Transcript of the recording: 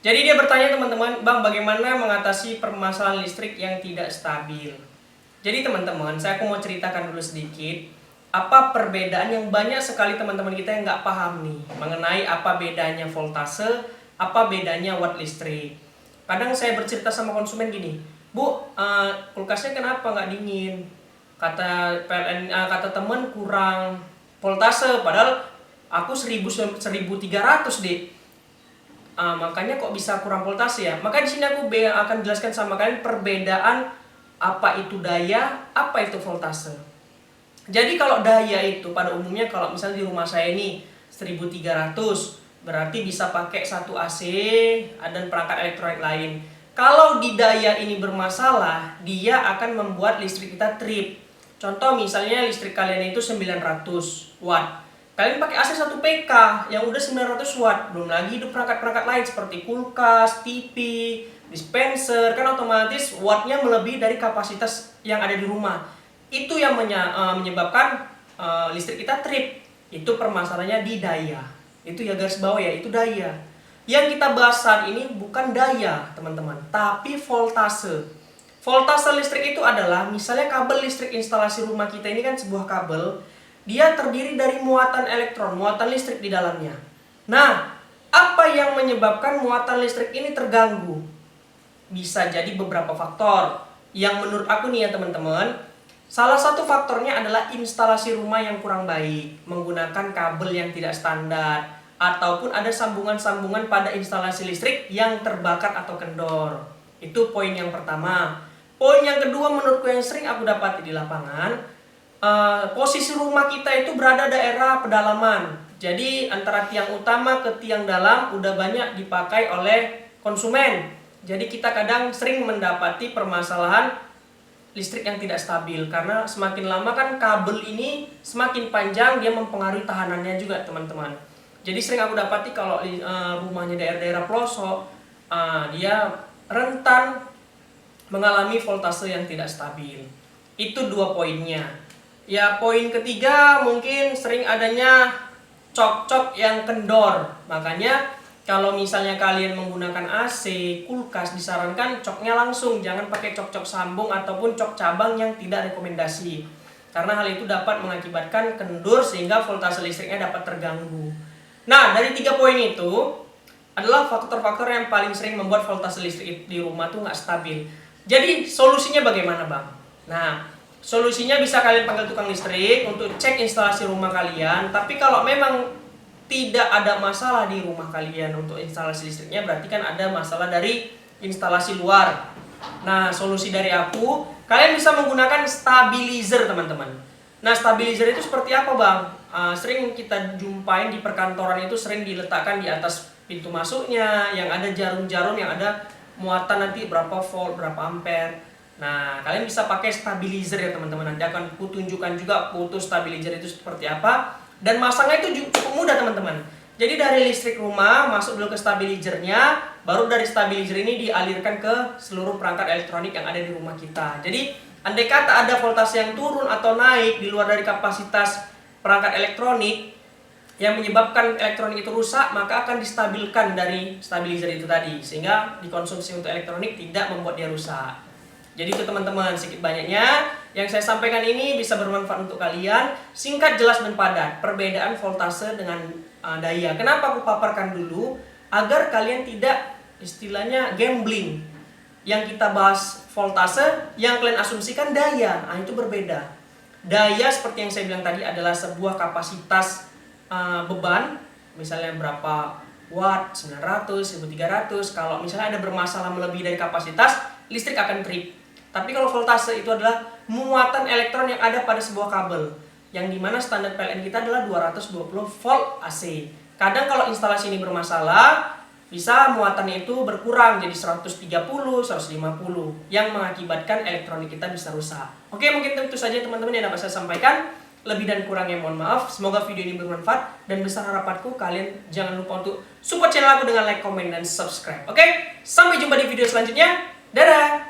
Jadi dia bertanya teman-teman, Bang, bagaimana mengatasi permasalahan listrik yang tidak stabil? Jadi teman-teman, aku mau ceritakan dulu sedikit apa perbedaan yang banyak sekali teman-teman kita yang nggak paham nih mengenai apa bedanya voltase, apa bedanya watt listrik. Kadang saya bercerita sama konsumen gini, Bu, kulkasnya kenapa nggak dingin? Kata PLN, kata teman kurang voltase, padahal aku 1300 deh. Makanya kok bisa kurang voltase ya. Maka di sini aku akan jelaskan sama kalian perbedaan apa itu daya, apa itu voltase. Jadi kalau daya itu pada umumnya kalau misalnya di rumah saya ini 1300 berarti bisa pakai satu AC dan perangkat elektronik lain. Kalau di daya ini bermasalah, dia akan membuat listrik kita trip. Contoh misalnya listrik kalian itu 900 watt. Kalian pakai AC 1 PK yang udah 900 watt, belum lagi hidup perangkat-perangkat lain seperti kulkas, TV, dispenser, kan otomatis wattnya melebihi dari kapasitas yang ada di rumah. Itu yang menyebabkan listrik kita trip. Itu permasalahannya di daya. Itu ya garis bawah ya, itu daya. Yang kita bahas saat ini bukan daya, teman-teman, tapi voltase. Voltase listrik itu adalah misalnya kabel listrik instalasi rumah kita ini kan sebuah kabel. Dia terdiri dari muatan elektron, muatan listrik di dalamnya. Nah, apa yang menyebabkan muatan listrik ini terganggu? Bisa jadi beberapa faktor. Yang menurut aku nih ya teman-teman, salah satu faktornya adalah instalasi rumah yang kurang baik, menggunakan kabel yang tidak standar, ataupun ada sambungan-sambungan pada instalasi listrik yang terbakar atau kendor. Itu poin yang pertama. Poin yang kedua menurutku yang sering aku dapati di lapangan, posisi rumah kita itu berada daerah pedalaman. Jadi antara tiang utama ke tiang dalam udah banyak dipakai oleh konsumen. Jadi kita kadang sering mendapati permasalahan listrik yang tidak stabil karena semakin lama kan kabel ini semakin panjang, dia mempengaruhi tahanannya juga teman-teman. Jadi sering aku dapati kalau rumahnya daerah-daerah pelosok, dia rentan mengalami voltase yang tidak stabil. Itu dua poinnya. Ya, poin ketiga mungkin sering adanya cok-cok yang kendor. Makanya kalau misalnya kalian menggunakan AC, kulkas, disarankan coknya langsung, jangan pakai cok-cok sambung ataupun cok cabang yang tidak rekomendasi. Karena hal itu dapat mengakibatkan kendur sehingga voltase listriknya dapat terganggu. Nah, dari 3 poin itu adalah faktor-faktor yang paling sering membuat voltase listrik di rumah tuh nggak stabil. Jadi solusinya bagaimana, Bang? Nah, solusinya bisa kalian panggil tukang listrik untuk cek instalasi rumah kalian. Tapi kalau memang tidak ada masalah di rumah kalian untuk instalasi listriknya, berarti kan ada masalah dari instalasi luar. Nah, solusi dari aku, kalian bisa menggunakan stabilizer, teman-teman. Nah, stabilizer itu seperti apa, Bang? Sering kita jumpain di perkantoran itu sering diletakkan di atas pintu masuknya, yang ada jarum-jarum yang ada muatan nanti berapa volt, berapa ampere. Nah, kalian bisa pakai stabilizer ya teman-teman. Nanti akan kutunjukkan juga foto stabilizer itu seperti apa. Dan masangnya itu cukup mudah teman-teman. Jadi dari listrik rumah masuk dulu ke stabilizernya, baru dari stabilizer ini dialirkan ke seluruh perangkat elektronik yang ada di rumah kita. Jadi andai kata ada voltase yang turun atau naik di luar dari kapasitas perangkat elektronik yang menyebabkan elektronik itu rusak, maka akan distabilkan dari stabilizer itu tadi, sehingga dikonsumsi untuk elektronik tidak membuat dia rusak. Jadi itu teman-teman, sedikit banyaknya yang saya sampaikan ini bisa bermanfaat untuk kalian. Singkat, jelas, dan padat perbedaan voltase dengan daya. Kenapa aku paparkan dulu? Agar kalian tidak istilahnya gambling. Yang kita bahas voltase, yang kalian asumsikan daya. Nah, itu berbeda. Daya seperti yang saya bilang tadi adalah sebuah kapasitas beban. Misalnya berapa watt, 900, 1300. Kalau misalnya ada bermasalah melebihi dari kapasitas, listrik akan trip. Tapi kalau voltase itu adalah muatan elektron yang ada pada sebuah kabel, yang dimana standar PLN kita adalah 220 volt AC. Kadang kalau instalasi ini bermasalah, bisa muatannya itu berkurang jadi 130, 150, yang mengakibatkan elektronik kita bisa rusak. Oke, mungkin itu saja teman-teman yang dapat saya sampaikan. Lebih dan kurangnya mohon maaf. Semoga video ini bermanfaat, dan besar harapanku kalian jangan lupa untuk support channel aku dengan like, comment, dan subscribe. Oke, sampai jumpa di video selanjutnya. Dadah!